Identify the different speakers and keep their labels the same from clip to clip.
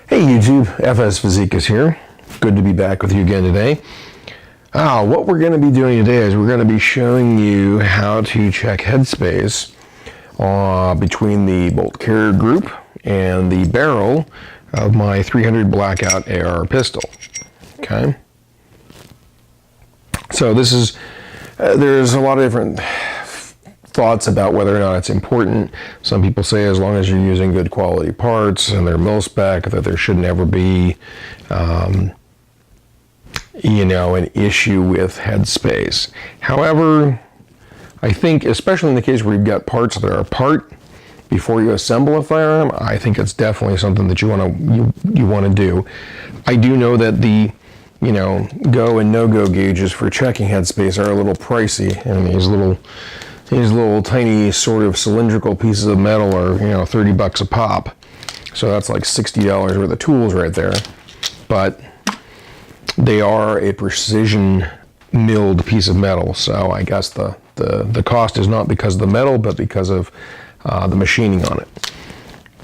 Speaker 1: Hey YouTube, FS Physicus here. Good to be back with you again today. What we're going to be doing today is we're going to be showing you how to check headspace between the bolt carrier group and the barrel of my 300 Blackout AR pistol. Okay. So this is, there's a lot of different thoughts about whether or not it's important. Some people say as long as you're using good quality parts and they're mil-spec, that there should never be, an issue with headspace. However, I think, especially in the case where you've got parts that are apart before you assemble a firearm, I think it's definitely something that you want to do. I do know that the go and no-go gauges for checking headspace are a little pricey, and these little tiny sort of cylindrical pieces of metal are, 30 bucks a pop. So that's like $60 worth of tools right there. But they are a precision milled piece of metal. So I guess the cost is not because of the metal, but because of the machining on it.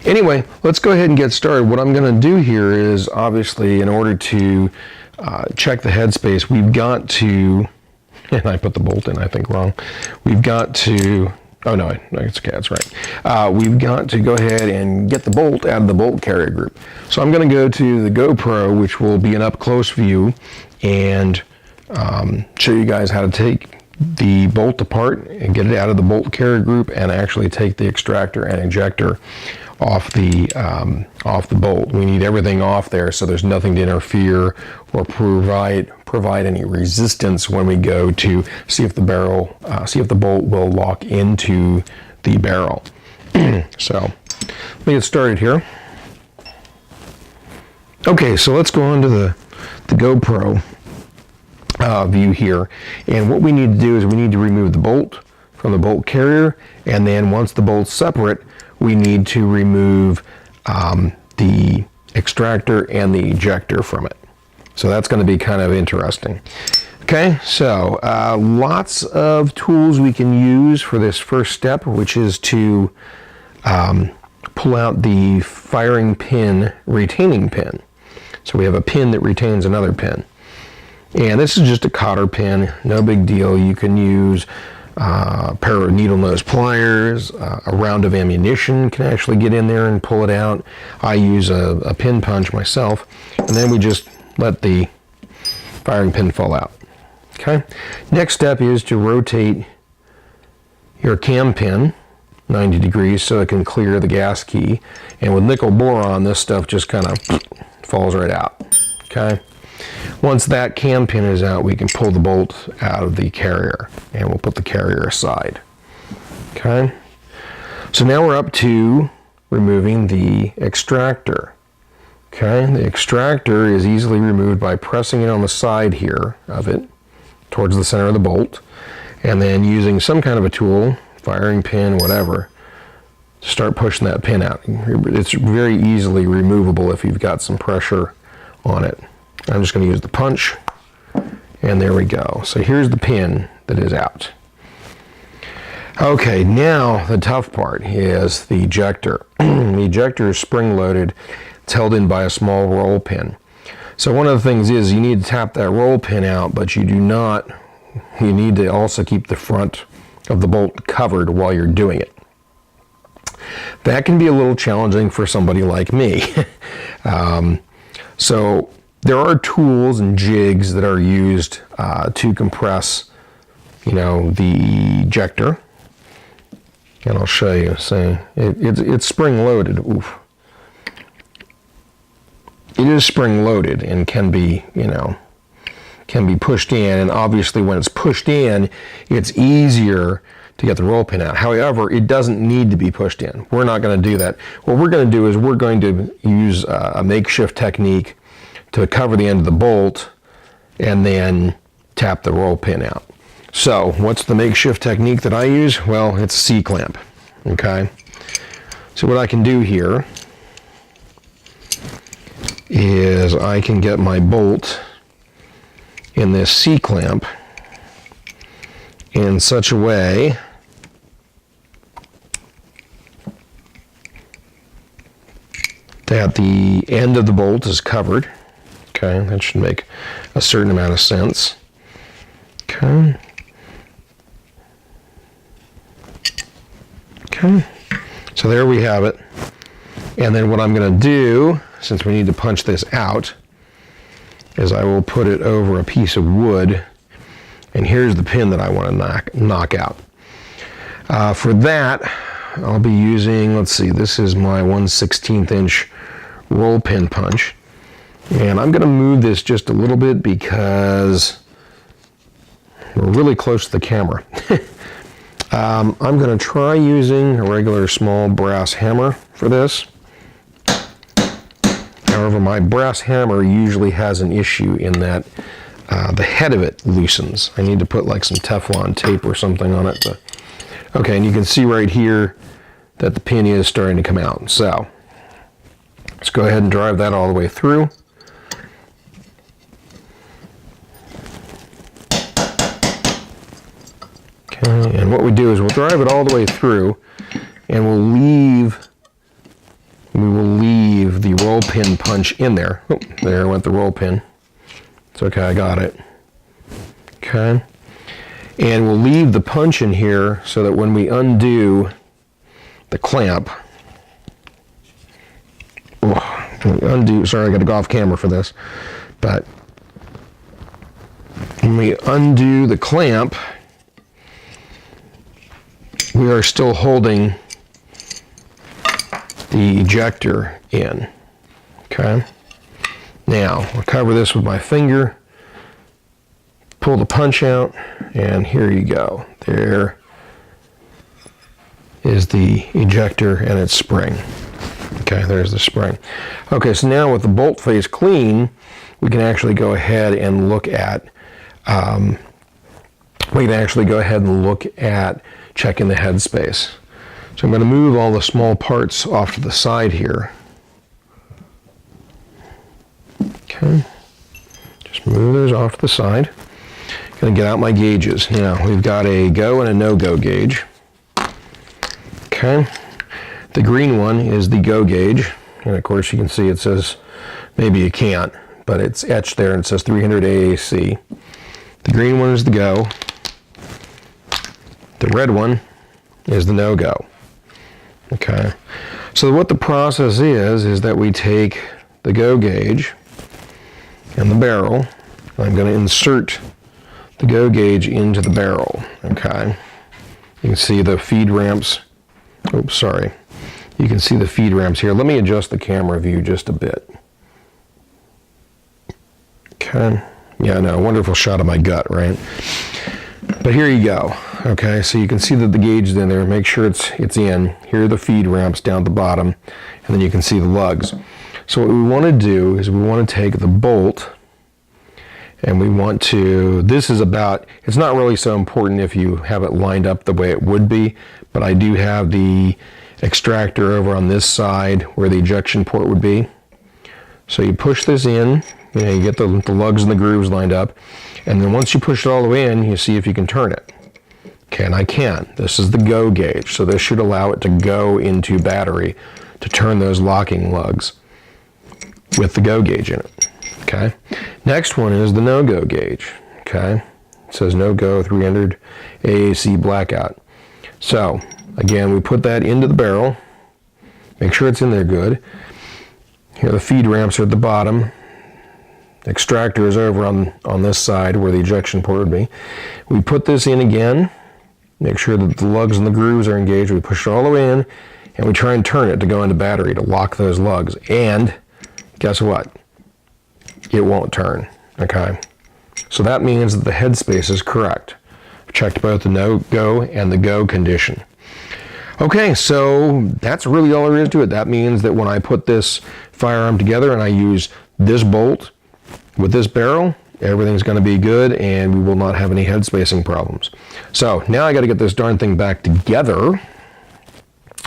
Speaker 1: Anyway, let's go ahead and get started. What I'm going to do here is, obviously, in order to check the headspace, we've got to, and I put the bolt in, I think, wrong. We've got to, oh no, it's okay, that's right. We've got to go ahead and get the bolt out of the bolt carrier group. So I'm going to go to the GoPro, which will be an up-close view, and show you guys how to take the bolt apart and get it out of the bolt carrier group, and actually take the extractor and ejector off the bolt. We need everything off there so there's nothing to interfere or provide any resistance when we go to see if the bolt will lock into the barrel. So let me get started here. Okay, so let's go on to the GoPro view here, and what we need to do is we need to remove the bolt from the bolt carrier, and then once the bolt's separate, we need to remove the extractor and the ejector from it. So that's going to be kind of interesting. Okay, so lots of tools we can use for this first step, which is to pull out the firing pin retaining pin. So we have a pin that retains another pin. And this is just a cotter pin, no big deal. You can use a pair of needle nose pliers, a round of ammunition can actually get in there and pull it out. I use a pin punch myself, and then we just let the firing pin fall out. Okay. Next step is to rotate your cam pin 90 degrees so it can clear the gas key. And with nickel boron, this stuff just kind of falls right out. Okay. Once that cam pin is out, we can pull the bolt out of the carrier, and we'll put the carrier aside. Okay. So now we're up to removing the extractor. Okay. The extractor is easily removed by pressing it on the side here of it towards the center of the bolt, and then using some kind of a tool, firing pin, whatever, to start pushing that pin out. It's very easily removable if you've got some pressure on it. I'm just going to use the punch, and there we go. So here's the pin that is out. Okay, now the tough part is the ejector. The ejector is spring-loaded. It's held in by a small roll pin. So one of the things is you need to tap that roll pin out, but you need to also keep the front of the bolt covered while you're doing it. That can be a little challenging for somebody like me. So there are tools and jigs that are used to compress, the ejector. And I'll show you. So it's spring-loaded. Oof. It is spring-loaded and can be pushed in. And obviously, when it's pushed in, it's easier to get the roll pin out. However, it doesn't need to be pushed in. We're not going to do that. What we're going to do is we're going to use a makeshift technique to cover the end of the bolt and then tap the roll pin out. So what's the makeshift technique that I use? Well, it's a C-clamp. Okay. So what I can do here is I can get my bolt in this C-clamp in such a way that the end of the bolt is covered. Okay, that should make a certain amount of sense. Okay. Okay, so there we have it. And then what I'm going to do, since we need to punch this out, is I will put it over a piece of wood. And here's the pin that I want to knock out. For that, I'll be using, let's see, this is my 1/16 inch roll pin punch. And I'm going to move this just a little bit because we're really close to the camera. I'm going to try using a regular small brass hammer for this. However, my brass hammer usually has an issue in that the head of it loosens. I need to put like some Teflon tape or something on it. Okay, and you can see right here that the pin is starting to come out. So let's go ahead and drive that all the way through. Okay, and what we do is we'll drive it all the way through, and we will leave the roll pin punch in there. Oh, there went the roll pin. It's okay, I got it. Okay. And we'll leave the punch in here so that when we undo the clamp, sorry, I got to go off camera for this, but when we undo the clamp, we are still holding the ejector in. Okay. Now, I'll cover this with my finger, pull the punch out, and here you go. There is the ejector and its spring. Okay, there's the spring. Okay, so now with the bolt face clean, we can actually go ahead and look at checking the headspace. So I'm going to move all the small parts off to the side here. Okay, just move those off to the side. Going to get out my gauges. Now, we've got a go and a no-go gauge. Okay, the green one is the go gauge. And of course, you can see it says, maybe you can't, but it's etched there and it says 300 AAC. The green one is the go. The red one is the no-go. Okay, so what the process is that we take the go gauge and the barrel. I'm going to insert the go gauge into the barrel. Okay, you can see the feed ramps. Oops, sorry. You can see the feed ramps here. Let me adjust the camera view just a bit. Okay, yeah, no, wonderful shot of my gut, right? But here you go. Okay, so you can see that the gauge is in there. Make sure it's in. Here are the feed ramps down at the bottom, and then you can see the lugs. So what we want to do is we want to take the bolt, and we want to, this is about, it's not really so important if you have it lined up the way it would be, but I do have the extractor over on this side where the ejection port would be. So you push this in, you get the lugs and the grooves lined up, and then once you push it all the way in, you see if you can turn it. Okay, and I can. This is the go gauge, so this should allow it to go into battery to turn those locking lugs with the go gauge in it. Okay, next one is the no-go gauge. Okay, it says no-go 300 AAC blackout. So again, we put that into the barrel, make sure it's in there good. Here the feed ramps are at the bottom. Extractor is over on this side where the ejection port would be. We put this in again, make sure that the lugs and the grooves are engaged. We push it all the way in, and we try and turn it to go into battery to lock those lugs. And guess what? It won't turn. Okay, so that means that the headspace is correct. I've checked both the no-go and the go condition. Okay, so that's really all there is to it. That means that when I put this firearm together and I use this bolt with this barrel, everything's going to be good and we will not have any head spacing problems. So now I got to get this darn thing back together.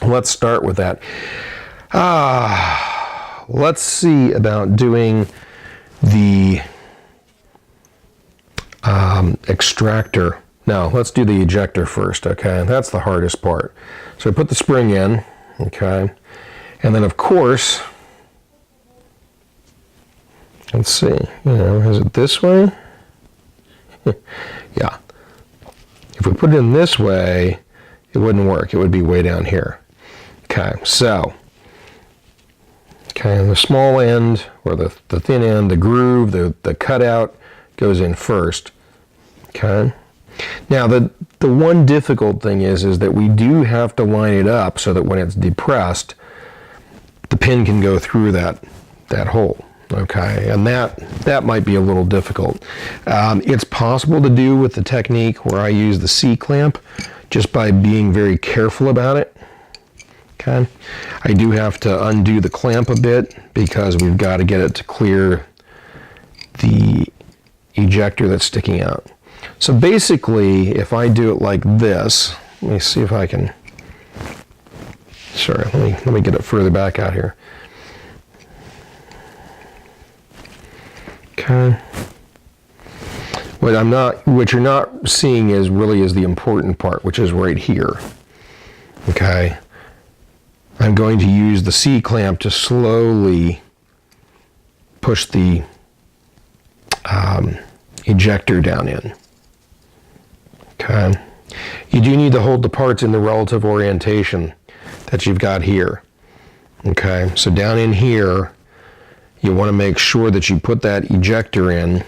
Speaker 1: Let's start with that. Let's see about doing the extractor. No, let's do the ejector first, okay? That's the hardest part. So I put the spring in, okay? And then of course, Let's see, is it this way? Yeah. If we put it in this way, it wouldn't work. It would be way down here. Okay, so, on the small end, or the thin end, the groove, the cutout goes in first. Okay. Now, the one difficult thing is that we do have to line it up so that when it's depressed, the pin can go through that hole. Okay, and that might be a little difficult. It's possible to do with the technique where I use the C-clamp, just by being very careful about it. Okay, I do have to undo the clamp a bit because we've got to get it to clear the ejector that's sticking out. So basically, if I do it like this, let me see if I can. Sorry, let me get it further back out here. Okay. What you're not seeing is the important part, which is right here. Okay. I'm going to use the C-clamp to slowly push the ejector down in. Okay. You do need to hold the parts in the relative orientation that you've got here. Okay. So down in here, you want to make sure that you put that ejector in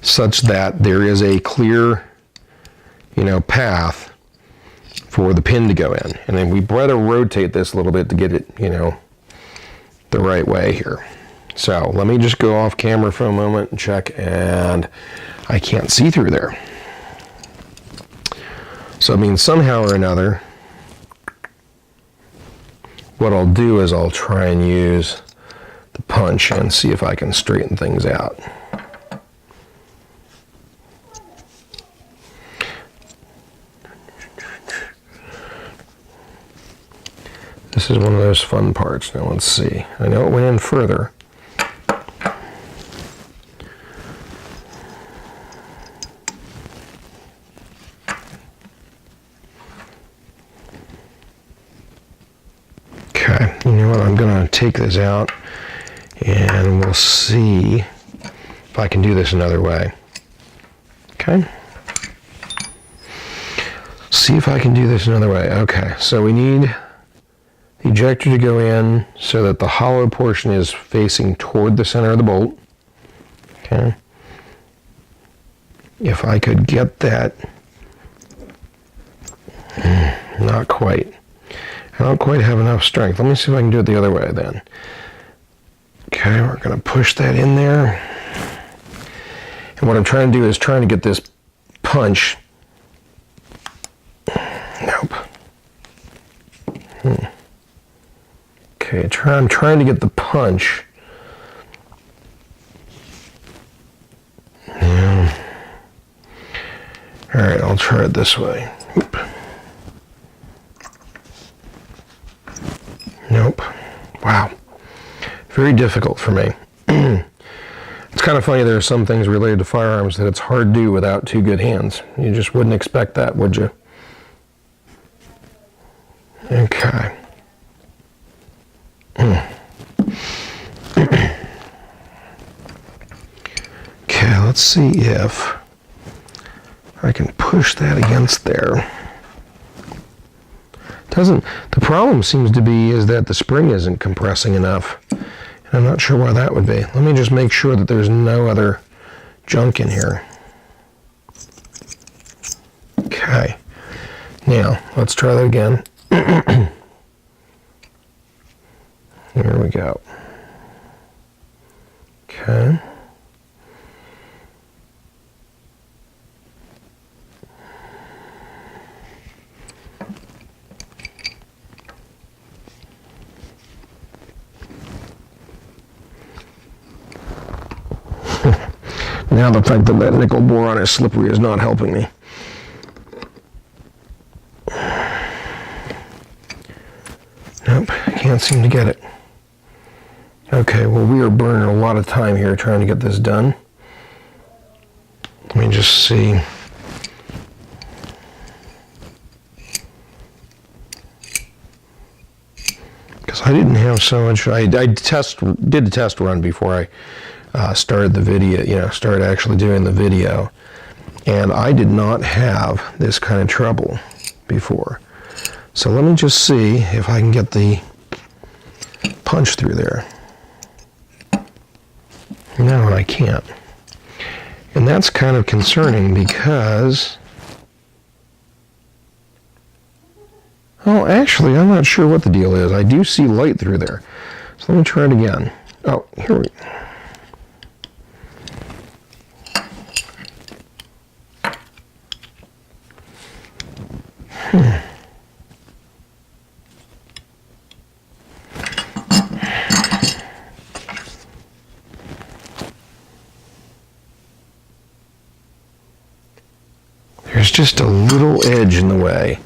Speaker 1: such that there is a clear, path for the pin to go in. And then we try to rotate this a little bit to get it, the right way here. So let me just go off camera for a moment and check, and I can't see through there. So somehow or another, what I'll do is I'll try and use the punch and see if I can straighten things out. This is one of those fun parts. Now let's see. I know it went in further. Okay, you know what? I'm going to take this out and we'll see if I can do this another way. Okay. See if I can do this another way. Okay, so we need the ejector to go in so that the hollow portion is facing toward the center of the bolt. Okay. If I could get that, not quite. I don't quite have enough strength. Let me see if I can do it the other way then. Okay, we're going to push that in there. And what I'm trying to do is trying to get this punch. Nope. Okay, I'm trying to get the punch. Yeah. All right, I'll try it this way. Oop. Nope. Wow. Very difficult for me. It's kind of funny, there are some things related to firearms that it's hard to do without two good hands. You just wouldn't expect that, would you? Okay. Okay, let's see if I can push that against there. The problem seems to be is that the spring isn't compressing enough. And I'm not sure why that would be. Let me just make sure that there's no other junk in here. Okay. Now, let's try that again. Here we go. Okay. Now the fact that that nickel boron is slippery is not helping me. Nope, can't seem to get it. Okay, well, we are burning a lot of time here trying to get this done. Let me just see. Because So I didn't have so much. I did a test run before I started the video. Started actually doing the video, and I did not have this kind of trouble before. So let me just see if I can get the punch through there. No, I can't. And that's kind of concerning because, oh, actually, I'm not sure what the deal is. I do see light through there. So let me try it again. Oh, here we go. There's just a little edge in the way.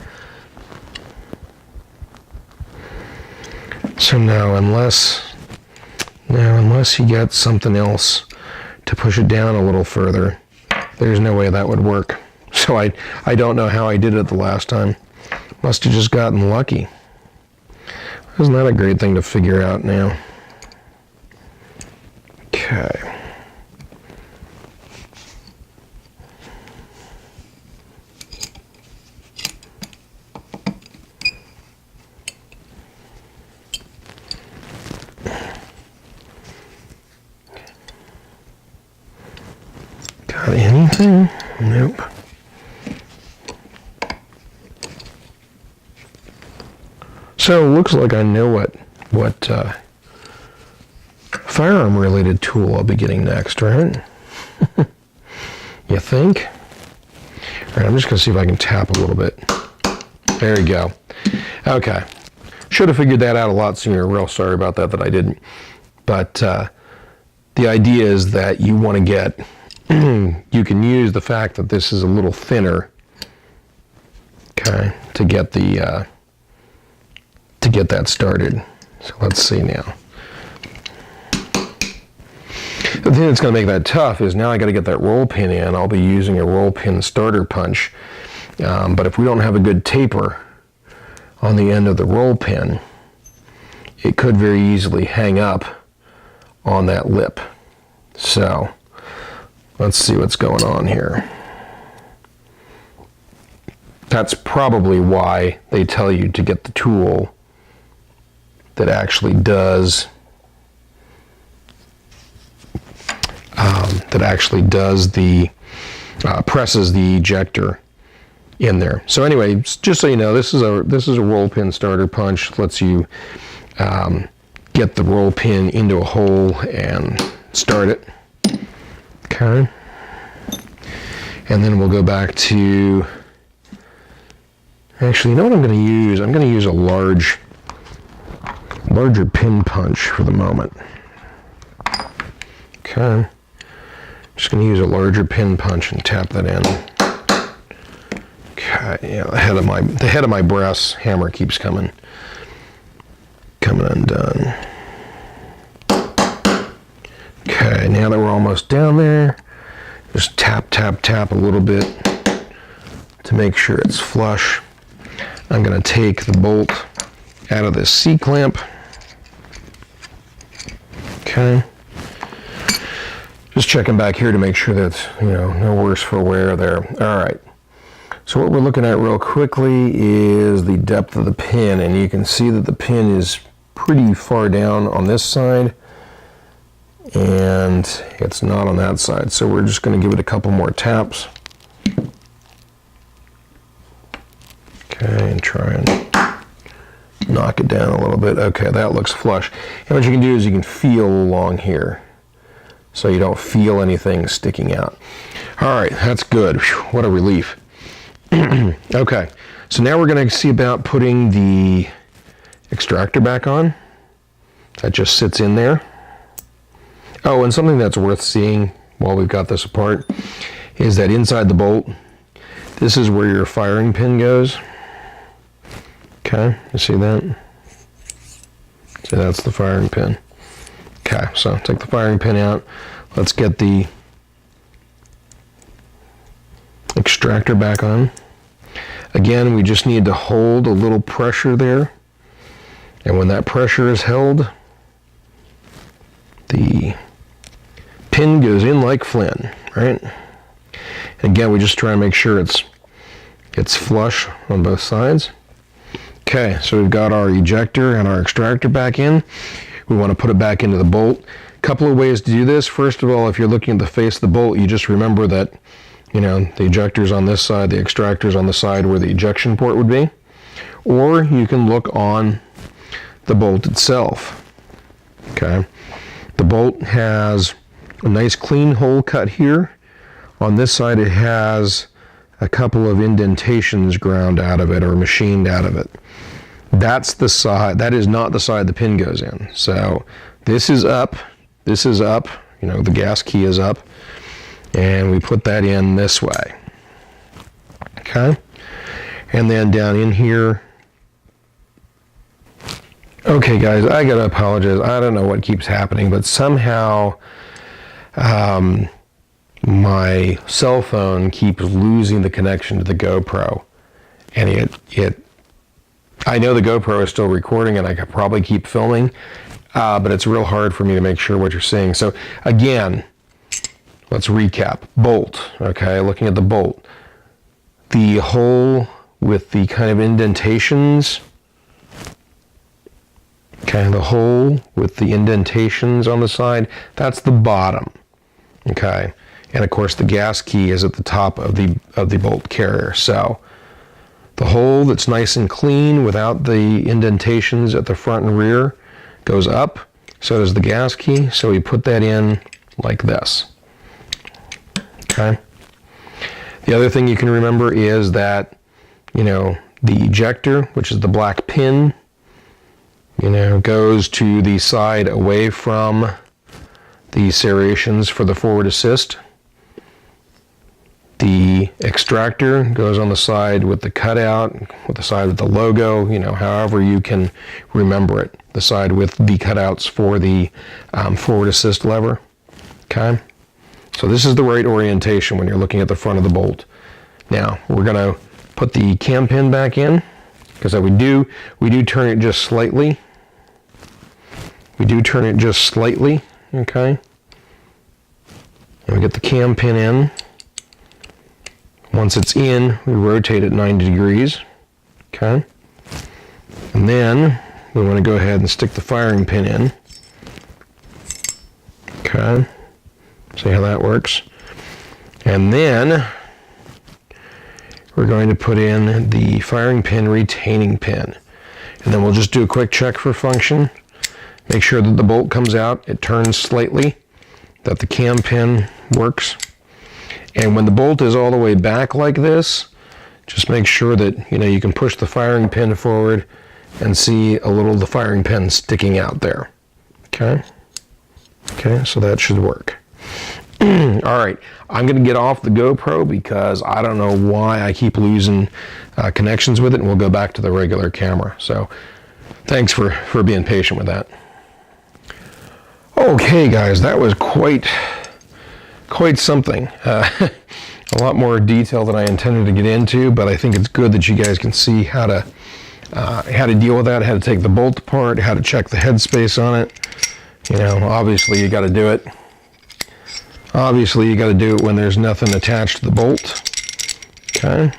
Speaker 1: So now, unless you get something else to push it down a little further, there's no way that would work. So I don't know how I did it the last time. Must have just gotten lucky. Isn't that a great thing to figure out now? Okay. Got anything? Nope. So it looks like I know what firearm related tool I'll be getting next, right? You think? All right, I'm just gonna see if I can tap a little bit. There you go. Okay. Should have figured that out a lot sooner. Real sorry about that I didn't. But the idea is that you want to get, you can use the fact that this is a little thinner, okay, to get the to get that started. So let's see now. The thing that's going to make that tough is now I got to get that roll pin in. I'll be using a roll pin starter punch, but if we don't have a good taper on the end of the roll pin, it could very easily hang up on that lip. So let's see what's going on here. That's probably why they tell you to get the tool that actually does the presses the ejector in there. So anyway, just so you know, this is a roll pin starter punch. Lets you get the roll pin into a hole and start it. Okay. And then we'll go back to, actually, you know what I'm going to use? I'm going to use a larger pin punch for the moment. Okay. Just going to use a larger pin punch and tap that in. Okay, yeah, the head of my brass hammer keeps coming undone. Okay, now that we're almost down there, just tap, tap, tap a little bit to make sure it's flush. I'm going to take the bolt out of this C-clamp. Okay. Just checking back here to make sure that, no worse for wear there. All right. So what we're looking at real quickly is the depth of the pin, and you can see that the pin is pretty far down on this side, and it's not on that side. So we're just going to give it a couple more taps. Okay, and try and knock it down a little bit. Okay, that looks flush. And what you can do is you can feel along here, so you don't feel anything sticking out. All right, that's good. Whew, what a relief. Okay, so now we're going to see about putting the extractor back on. That just sits in there. Oh, and something that's worth seeing while we've got this apart is that inside the bolt, this is where your firing pin goes. Okay, you see that? So that's the firing pin. Okay, so take the firing pin out. Let's get the extractor back on. Again, we just need to hold a little pressure there And when that pressure is held, the pin goes in like Flynn, right? Again, we just try to make sure it's flush on both sides. Okay, so we've got our ejector and our extractor back in. We want to put it back into the bolt. Couple of ways to do this. First of all, if you're looking at the face of the bolt, you just remember that, you know, the ejector's on this side, the extractor's on the side where the ejection port would be. Or you can look on the bolt itself. Okay, the bolt has a nice clean hole cut here. On this side it has a couple of indentations ground out of it or machined out of it. That's the side, that is not the side the pin goes in. So this is up, you know, the gas key is up, and we put that in this way. Okay, and then down in here. Okay guys, I gotta apologize. I don't know what keeps happening, but somehow my cell phone keeps losing the connection to the GoPro, and I know the GoPro is still recording and I could probably keep filming, but it's real hard for me to make sure what you're seeing. So again, let's recap. Bolt, okay, looking at the bolt. The hole with the kind of indentations, okay, the hole with the indentations on the side, that's the bottom, okay? And of course the gas key is at the top of the bolt carrier. So the hole that's nice and clean without the indentations at the front and rear goes up. So does the gas key. So we put that in like this. Okay. The other thing you can remember is that, you know, the ejector, which is the black pin, you know, goes to the side away from the serrations for the forward assist. The extractor goes on the side with the cutout, with the side with the logo, you know, however you can remember it. The side with the cutouts for the forward assist lever. Okay, so this is the right orientation when you're looking at the front of the bolt. Now we're going to put the cam pin back in, because we do turn it just slightly. We do turn it just slightly, okay? And we get the cam pin in. Once it's in, we rotate it 90 degrees, okay? And then we want to go ahead and stick the firing pin in. Okay, see how that works? And then we're going to put in the firing pin retaining pin. And then we'll just do a quick check for function. Make sure that the bolt comes out, it turns slightly, that the cam pin works. And when the bolt is all the way back like this, just make sure that, you know, you can push the firing pin forward and see a little of the firing pin sticking out there. Okay? Okay, so that should work. All right, I'm going to get off the GoPro because I don't know why I keep losing connections with it, and we'll go back to the regular camera. So thanks for being patient with that. Okay, guys, that was quite something. A lot more detail than I intended to get into, but I think it's good that you guys can see how to deal with that, how to take the bolt apart, how to check the headspace on it. You know, obviously you got to do it. Obviously you got to do it when there's nothing attached to the bolt. Okay,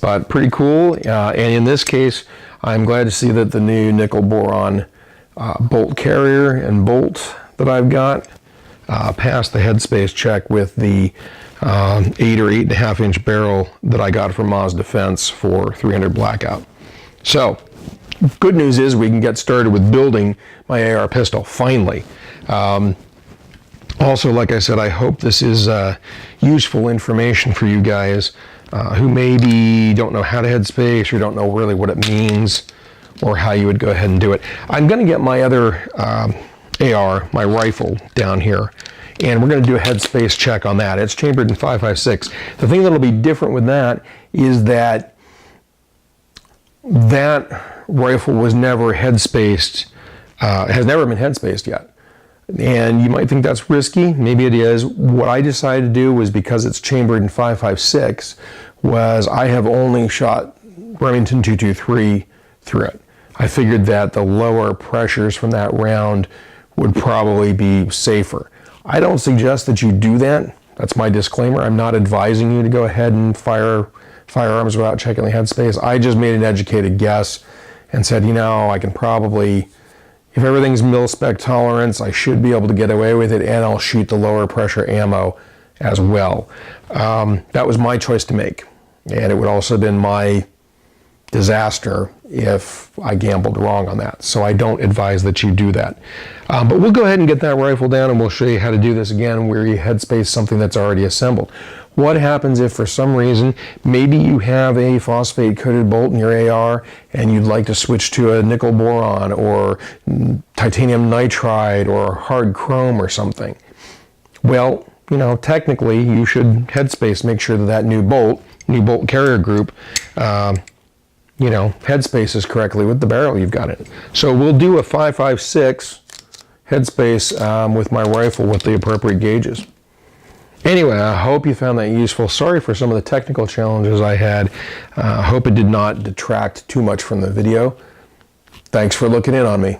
Speaker 1: but pretty cool. And in this case, I'm glad to see that the new nickel boron bolt carrier and bolt that I've got passed the headspace check with the 8 or 8.5 inch barrel that I got from Moz Defense for 300 blackout. So good news is we can get started with building my AR pistol finally. Also, like I said, I hope this is useful information for you guys who maybe don't know how to headspace or don't know really what it means or how you would go ahead and do it. I'm going to get my other AR, my rifle, down here, and we're going to do a headspace check on that. It's chambered in 5.56. The thing that'll be different with that is that that rifle was never headspaced, has never been headspaced yet. And you might think that's risky. Maybe it is. What I decided to do was, because it's chambered in 5.56, was I have only shot Remington 223 through it. I figured that the lower pressures from that round would probably be safer. I don't suggest that you do that. That's my disclaimer. I'm not advising you to go ahead and fire firearms without checking the headspace. I just made an educated guess and said, you know, I can probably, if everything's mil-spec tolerance, I should be able to get away with it, and I'll shoot the lower pressure ammo as well. That was my choice to make, and it would also have been my disaster if I gambled wrong on that. So I don't advise that you do that. But we'll go ahead and get that rifle down, and we'll show you how to do this again where you headspace something that's already assembled. What happens if for some reason maybe you have a phosphate coated bolt in your AR and you'd like to switch to a nickel boron or titanium nitride or hard chrome or something? Well, you know, technically you should headspace, make sure that that new bolt carrier group, you know, headspaces correctly with the barrel you've got in it. So we'll do a 5.56 headspace with my rifle with the appropriate gauges. Anyway, I hope you found that useful. Sorry for some of the technical challenges I had. I hope it did not detract too much from the video. Thanks for looking in on me.